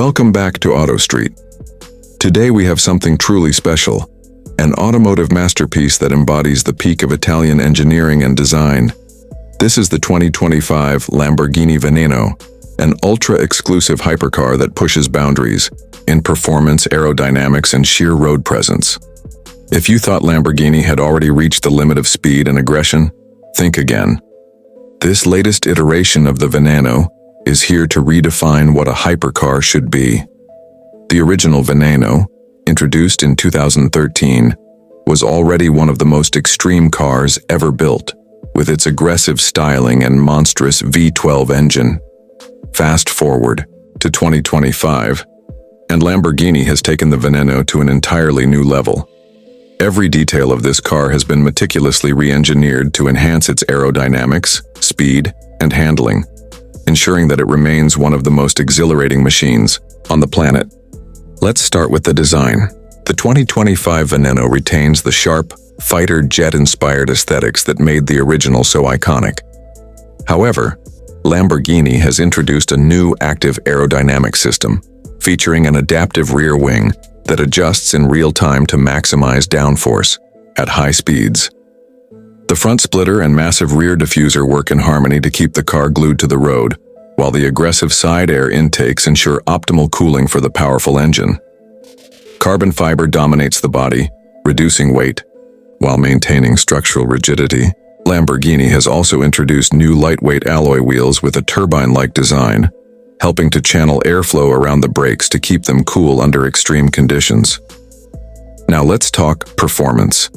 Welcome back to Auto Street. Today we have something truly special, an automotive masterpiece that embodies the peak of Italian engineering and design. This is the 2025 Lamborghini Veneno, an ultra-exclusive hypercar that pushes boundaries in performance, aerodynamics, and sheer road presence. If you thought Lamborghini had already reached the limit of speed and aggression, think again. This latest iteration of the Veneno is here to redefine what a hypercar should be. The original Veneno, introduced in 2013, was already one of the most extreme cars ever built, with its aggressive styling and monstrous V12 engine. Fast forward to 2025, and Lamborghini has taken the Veneno to an entirely new level. Every detail of this car has been meticulously re-engineered to enhance its aerodynamics, speed, and handling, ensuring that it remains one of the most exhilarating machines on the planet. Let's start with the design. The 2025 Veneno retains the sharp, fighter jet-inspired aesthetics that made the original so iconic. However, Lamborghini has introduced a new active aerodynamic system, featuring an adaptive rear wing that adjusts in real time to maximize downforce at high speeds. The front splitter and massive rear diffuser work in harmony to keep the car glued to the road, while the aggressive side air intakes ensure optimal cooling for the powerful engine. Carbon fiber dominates the body, reducing weight, while maintaining structural rigidity. Lamborghini has also introduced new lightweight alloy wheels with a turbine-like design, helping to channel airflow around the brakes to keep them cool under extreme conditions. Now let's talk performance.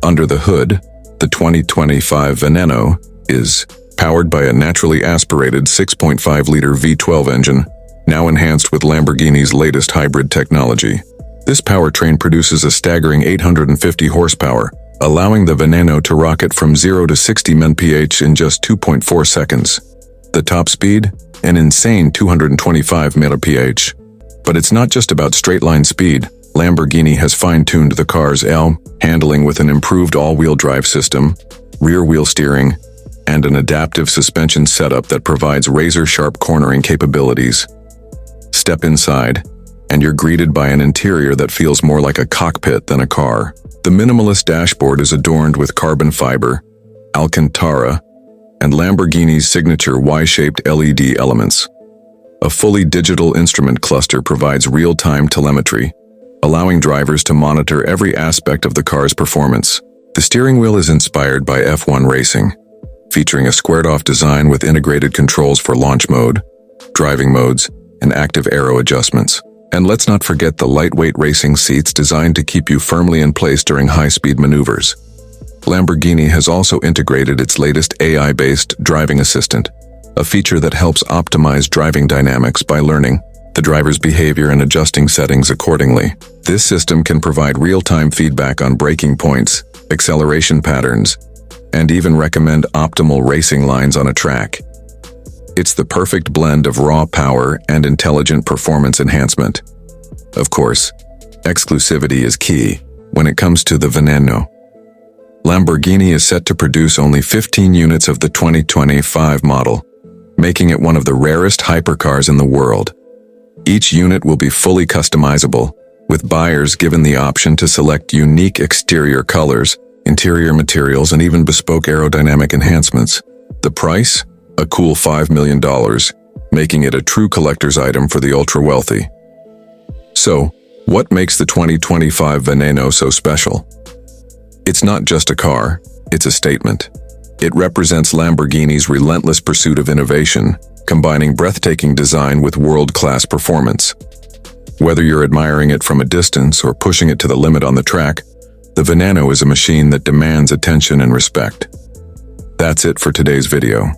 Under the hood, the 2025 Veneno is powered by a naturally aspirated 6.5-liter V12 engine, now enhanced with Lamborghini's latest hybrid technology. This powertrain produces a staggering 850 horsepower, allowing the Veneno to rocket from 0 to 60 mph in just 2.4 seconds. The top speed? An insane 225 mph. But it's not just about straight-line speed. Lamborghini has fine-tuned the car's handling with an improved all-wheel drive system, rear-wheel steering, and an adaptive suspension setup that provides razor-sharp cornering capabilities. Step inside, and you're greeted by an interior that feels more like a cockpit than a car. The minimalist dashboard is adorned with carbon fiber, Alcantara, and Lamborghini's signature Y-shaped LED elements. A fully digital instrument cluster provides real-time telemetry, allowing drivers to monitor every aspect of the car's performance. The steering wheel is inspired by F1 racing, featuring a squared-off design with integrated controls for launch mode, driving modes, and active aero adjustments. And let's not forget the lightweight racing seats designed to keep you firmly in place during high-speed maneuvers. Lamborghini has also integrated its latest AI-based driving assistant, a feature that helps optimize driving dynamics by learning the driver's behavior and adjusting settings accordingly. This system can provide real-time feedback on braking points, acceleration patterns, and even recommend optimal racing lines on a track. It's the perfect blend of raw power and intelligent performance enhancement. Of course, exclusivity is key when it comes to the Veneno. Lamborghini is set to produce only 15 units of the 2025 model, making it one of the rarest hypercars in the world. Each unit will be fully customizable, with buyers given the option to select unique exterior colors, interior materials, and even bespoke aerodynamic enhancements. The price? A cool $5 million, making it a true collector's item for the ultra-wealthy. So, what makes the 2025 Veneno so special? It's not just a car, it's a statement. It represents Lamborghini's relentless pursuit of innovation, combining breathtaking design with world-class performance. Whether you're admiring it from a distance or pushing it to the limit on the track, the Veneno is a machine that demands attention and respect. That's it for today's video.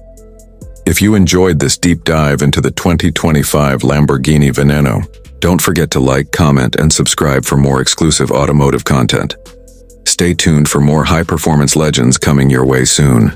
If you enjoyed this deep dive into the 2025 Lamborghini Veneno, don't forget to like, comment, and subscribe for more exclusive automotive content. Stay tuned for more high-performance legends coming your way soon.